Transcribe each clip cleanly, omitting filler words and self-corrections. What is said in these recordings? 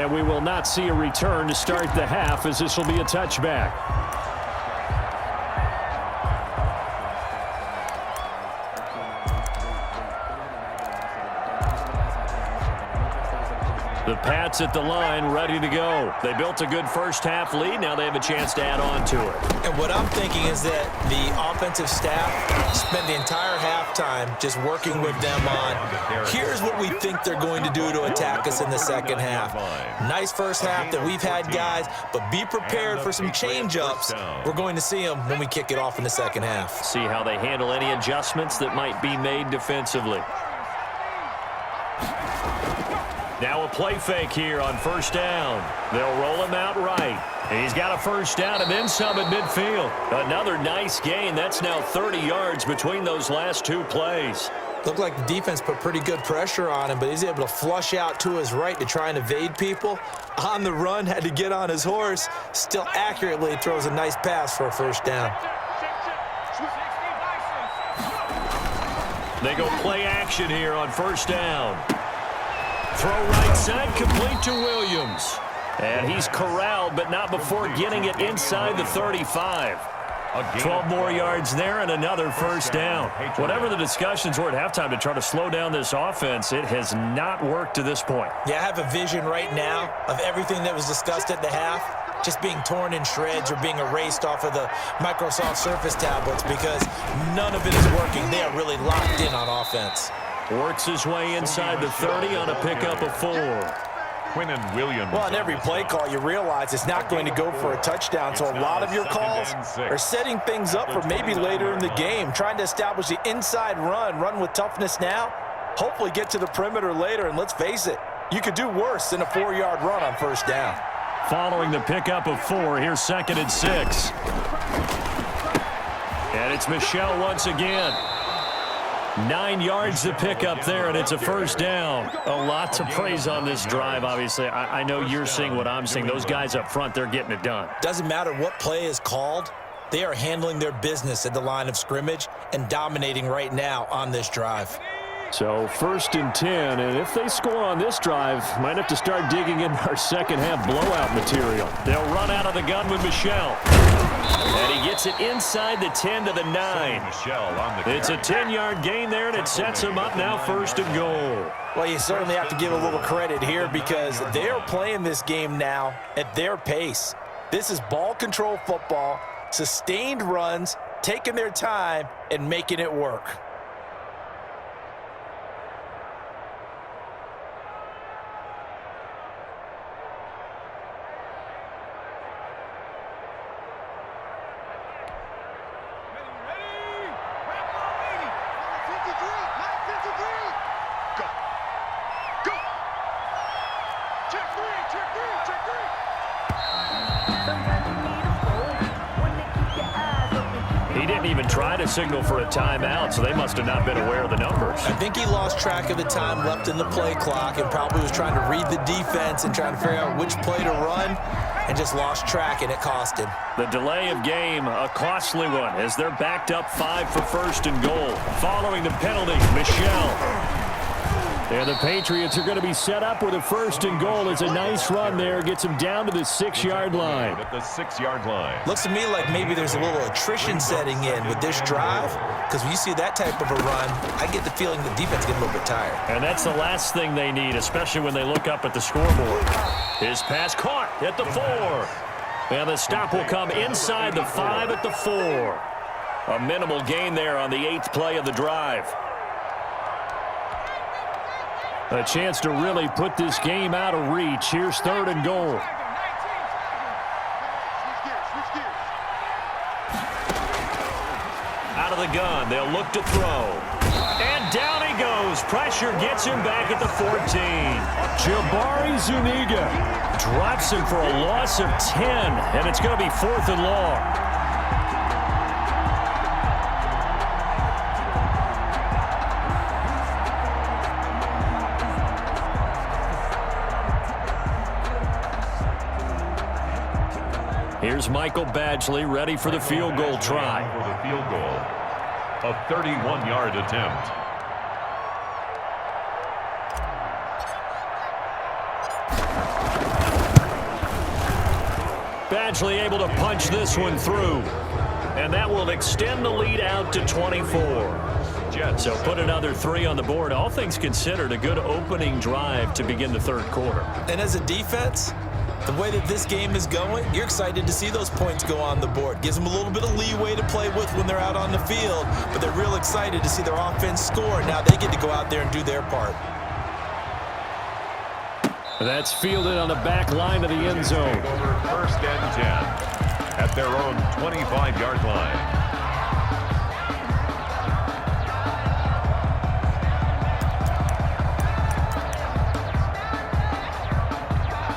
And we will not see a return to start the half, as this will be a touchback. The Pats at the line, ready to go. They built a good first-half lead. Now they have a chance to add on to it. And what I'm thinking is that the offensive staff spent the entire halftime just working with them on, here's what we think they're going to do to attack us in the second half. Nice first half that we've had, guys, but be prepared for some change-ups. We're going to see them when we kick it off in the second half. See how they handle any adjustments that might be made defensively. Now a play fake here on first down. They'll roll him out right. He's got a first down and then some at midfield. Another nice gain. That's now 30 yards between those last two plays. Looked like the defense put pretty good pressure on him, but he's able to flush out to his right to try and evade people. On the run, had to get on his horse. Still accurately throws a nice pass for a first down. They go play action here on first down. Throw right side, complete to Williams. And he's corralled, but not before getting it inside the 35. 12 more yards there and another first down. Whatever the discussions were at halftime to try to slow down this offense, it has not worked to this point. Yeah, I have a vision right now of everything that was discussed at the half just being torn in shreds or being erased off of the Microsoft Surface tablets because none of it is working. They are really locked in on offense. Works his way inside the 30 on a pickup of 4. Well, on every play call, you realize it's not going to go for a touchdown, so a lot of your calls are setting things up for maybe later in the game, trying to establish the inside run with toughness now, hopefully get to the perimeter later, and let's face it, you could do worse than a 4-yard run on first down. Following the pickup of 4, here's 2nd and 6. And it's Michel once again. 9 yards to pick up there, and it's a first down. A lot to praise on this drive, obviously. I know you're seeing what I'm seeing. Those guys up front, they're getting it done. Doesn't matter what play is called. They are handling their business at the line of scrimmage and dominating right now on this drive. So 1st and 10, and if they score on this drive, might have to start digging in our second half blowout material. They'll run out of the gun with Michel. And he gets it inside the 10 to the 9. It's a 10-yard gain there, and it sets him up now 1st and goal. Well, you certainly have to give a little credit here because they are playing this game now at their pace. This is ball control football, sustained runs, taking their time, and making it work. He didn't even try to signal for a timeout, so they must have not been aware of the numbers. I think he lost track of the time left in the play clock and probably was trying to read the defense and trying to figure out which play to run and just lost track, and it cost him. The delay of game, a costly one, as they're backed up 5 for 1st and goal. Following the penalty, Michel. And the Patriots are going to be set up with a 1st and goal. It's a nice run there. Gets him down to the 6-yard line. At the 6-yard line. Looks to me like maybe there's a little attrition setting in with this drive because when you see that type of a run, I get the feeling the defense gets a little bit tired. And that's the last thing they need, especially when they look up at the scoreboard. His pass caught at the 4. And the stop will come inside the 5 at the 4. A minimal gain there on the 8th play of the drive. A chance to really put this game out of reach. Here's 3rd and goal. Out of the gun, they'll look to throw. And down he goes. Pressure gets him back at the 14. Jabari Zuniga drops him for a loss of 10, and it's going to be 4th and long. Here's Michael Badgley ready for the field goal try. For the field goal, a 31-yard attempt. Badgley able to punch this one through. And that will extend the lead out to 24. So put another 3 on the board. All things considered, a good opening drive to begin the third quarter. And as a defense, the way that this game is going, you're excited to see those points go on the board. Gives them a little bit of leeway to play with when they're out on the field, but they're real excited to see their offense score. Now they get to go out there and do their part. That's fielded on the back line of the end zone. First and 10 at their own 25-yard line.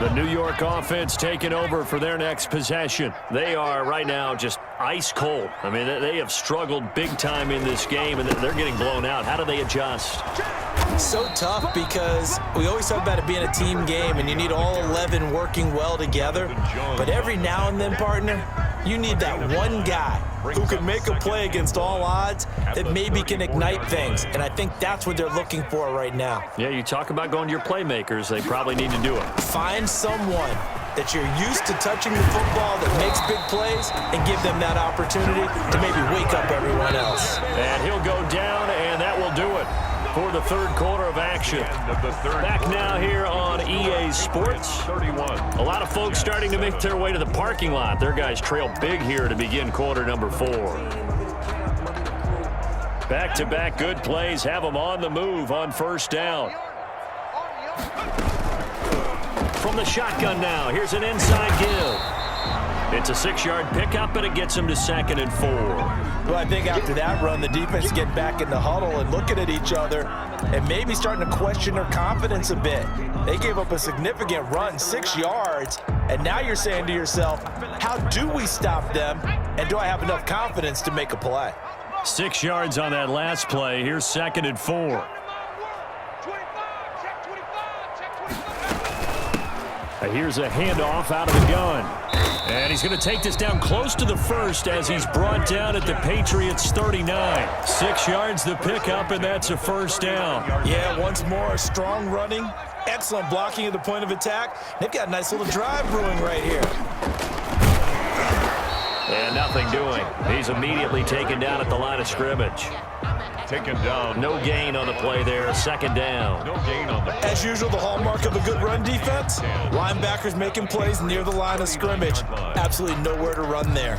The New York offense taking over for their next possession. They are right now just ice cold. I mean, they have struggled big time in this game, and they're getting blown out. How do they adjust? So tough because we always talk about it being a team game, and you need all 11 working well together. But every now and then, partner, you need that one guy who can make a play against all odds that maybe can ignite things. And I think that's what they're looking for right now. Yeah, you talk about going to your playmakers. They probably need to do it. Find someone that you're used to touching the football that makes big plays and give them that opportunity to maybe wake up everyone else. And he'll go down, and that will do it for the third quarter of action. Back now here on EA Sports. A lot of folks starting to make their way to the parking lot. Their guys trail big here to begin quarter number 4. Back-to-back good plays have them on the move on first down. From the shotgun now, here's an inside give. It's a 6-yard pickup, and it gets them to 2nd and 4. Well, I think after that run, the defense get back in the huddle and looking at each other and maybe starting to question their confidence a bit. They gave up a significant run, 6 yards, and now you're saying to yourself, how do we stop them, and do I have enough confidence to make a play? 6 yards on that last play. Here's 2nd and 4. Here's a handoff out of the gun. And he's going to take this down close to the first as he's brought down at the Patriots' 39. 6 yards the pickup, and that's a first down. Yeah, once more, strong running, excellent blocking at the point of attack. They've got a nice little drive brewing right here. And nothing doing. He's immediately taken down at the line of scrimmage. Taken down. No gain on the play there. 2nd down. No gain on the play. As usual, the hallmark of a good run defense, linebackers making plays near the line of scrimmage. Absolutely nowhere to run there.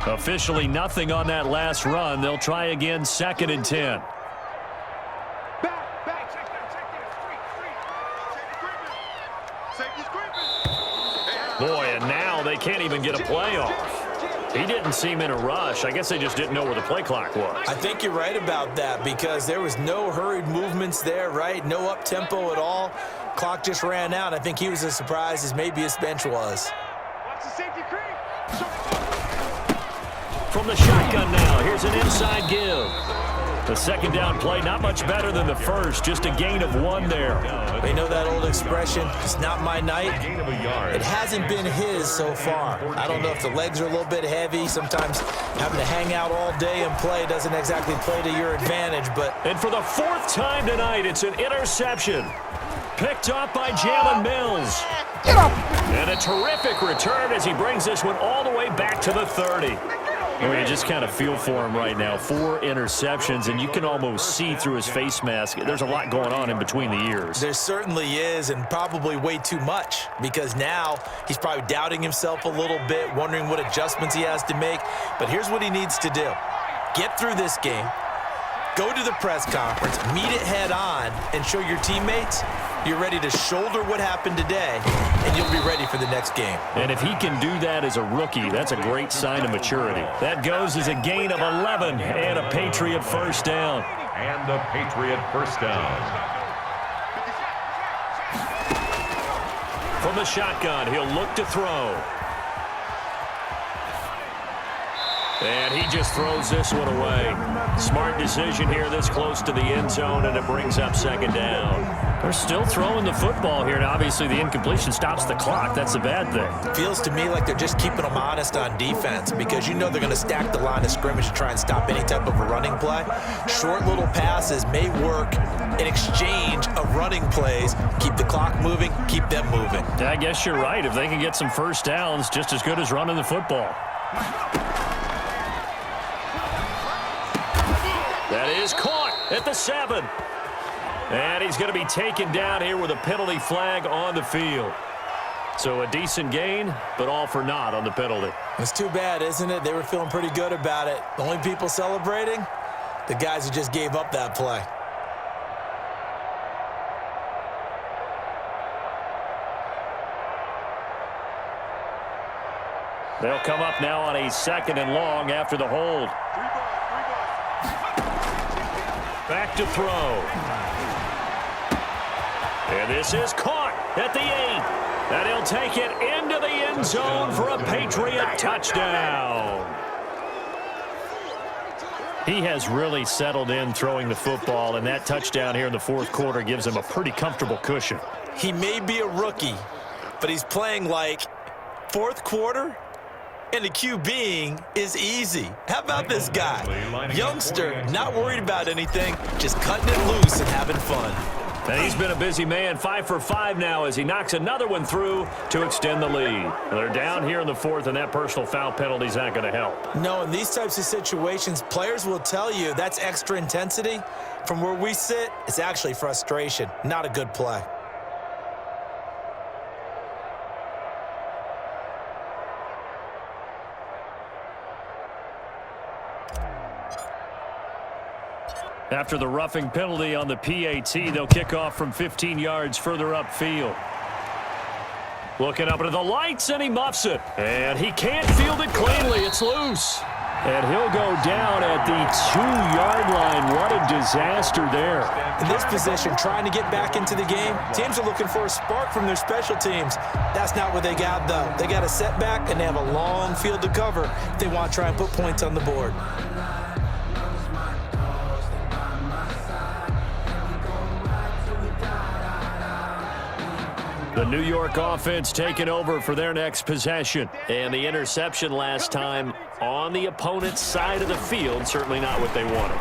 Officially nothing on that last run. They'll try again, 2nd and 10. Boy, and now they can't even get a play off. He didn't seem in a rush. I guess they just didn't know where the play clock was. I think you're right about that because there was no hurried movements there, right? No up-tempo at all. Clock just ran out. I think he was as surprised as maybe his bench was. From the shotgun now, here's an inside give. The 2nd down play, not much better than the first, just a gain of 1 there. They know that old expression, it's not my night. It hasn't been his so far. I don't know if the legs are a little bit heavy. Sometimes having to hang out all day and play doesn't exactly play to your advantage. But And for the 4th time tonight, it's an interception. Picked up by Jalen Mills. And a terrific return as he brings this one all the way back to the 30. Well, you just kind of feel for him right now. 4 interceptions, and you can almost see through his face mask. There's a lot going on in between the ears. There certainly is, and probably way too much, because now he's probably doubting himself a little bit, wondering what adjustments he has to make. But here's what he needs to do. Get through this game, go to the press conference, meet it head on, and show your teammates you're ready to shoulder what happened today, and you'll be ready for the next game. And if he can do that as a rookie, that's a great sign of maturity. That goes as a gain of 11 and a Patriot first down. And the Patriot first down. From the shotgun, he'll look to throw. And he just throws this one away. Smart decision here this close to the end zone, and it brings up second down. They're still throwing the football here, and obviously the incompletion stops the clock. That's a bad thing. Feels to me like they're just keeping them honest on defense because you know they're going to stack the line of scrimmage to try and stop any type of a running play. Short little passes may work in exchange of running plays. Keep the clock moving, keep them moving. I guess you're right. If they can get some first downs, just as good as running the football. That is caught at the 7. And he's going to be taken down here with a penalty flag on the field. So a decent gain, but all for naught on the penalty. It's too bad, isn't it? They were feeling pretty good about it. The only people celebrating, the guys who just gave up that play. They'll come up now on a 2nd and long after the hold. Back to throw. And this is caught at the 8. And he'll take it into the end zone for a Patriot touchdown. He has really settled in throwing the football, and that touchdown here in the 4th quarter gives him a pretty comfortable cushion. He may be a rookie, but he's playing like 4th quarter. And the QBing is easy. How about this guy? Youngster, not worried about anything, just cutting it loose and having fun. And he's been a busy man, 5 for 5 now as he knocks another one through to extend the lead. And they're down here in the 4th, and that personal foul penalty is not going to help. No, in these types of situations, players will tell you that's extra intensity. From where we sit, it's actually frustration, not a good play. After the roughing penalty on the PAT, they'll kick off from 15 yards further upfield. Looking up into the lights, and he muffs it. And he can't field it cleanly. It's loose. And he'll go down at the 2-yard line. What a disaster there. In this position, trying to get back into the game, teams are looking for a spark from their special teams. That's not what they got, though. They got a setback, and they have a long field to cover if they want to try and put points on the board. The New York offense taking over for their next possession. And the interception last time on the opponent's side of the field, certainly not what they wanted.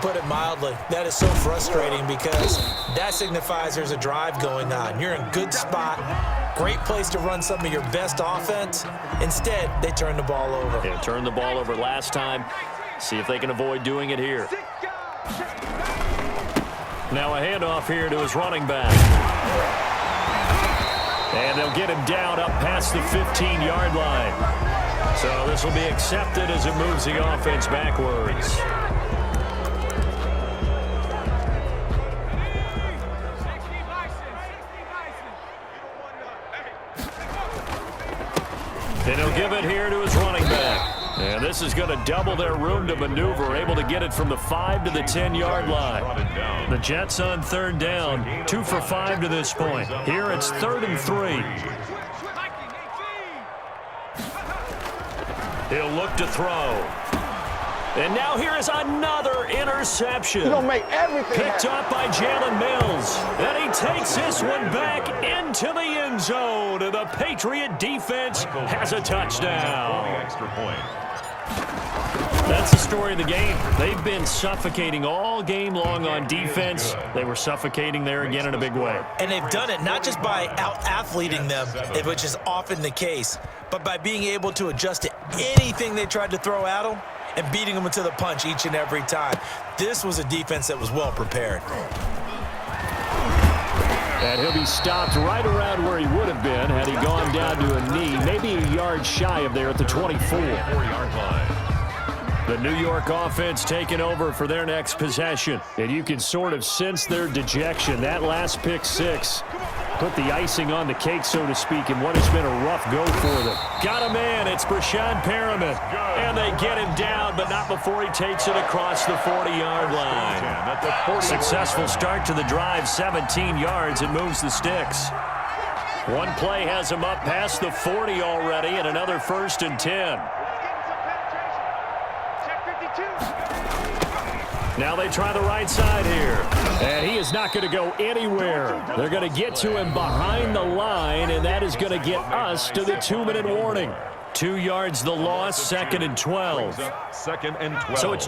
Put it mildly, that is so frustrating because that signifies there's a drive going on. You're in a good spot, great place to run some of your best offense. Instead, they turn the ball over. Yeah, turned the ball over last time. See if they can avoid doing it here. Now a handoff here to his running back. And they'll get him down up past the 15-yard line. So this will be accepted as it moves the offense backwards. And he'll give it here to his running back. And this is going to double their room to maneuver, able to get it from the 5 to the 10-yard line. The Jets on 3rd down, 2 for 5 to this point. Here it's 3rd and 3. He'll look to throw. And now here is another interception. He's gonna make everything picked up by Jalen Mills. And he takes this one back into the end zone. And the Patriot defense has a touchdown. Extra point. That's the story of the game. They've been suffocating all game long on defense. They were suffocating there again in a big way. And they've done it not just by out-athleting them, which is often the case, but by being able to adjust to anything they tried to throw at them and beating them to the punch each and every time. This was a defense that was well prepared. And he'll be stopped right around where he would have been had he gone down to a knee, maybe a yard shy of there at the 24. 4-yard line. The New York offense taking over for their next possession. And you can sort of sense their dejection. That last pick six put the icing on the cake, so to speak, in what has been a rough go for them. Got a man. It's Brashad Perriman. And they get him down, but not before he takes it across the 40-yard line. Successful start to the drive, 17 yards, and moves the sticks. One play has him up past the 40 already, and another 1st and 10. Now they try the right side here. And he is not going to go anywhere. They're going to get to him behind the line, and that is going to get us to the 2-minute warning. 2 yards the loss, 2nd and 12. Second and 12. So it's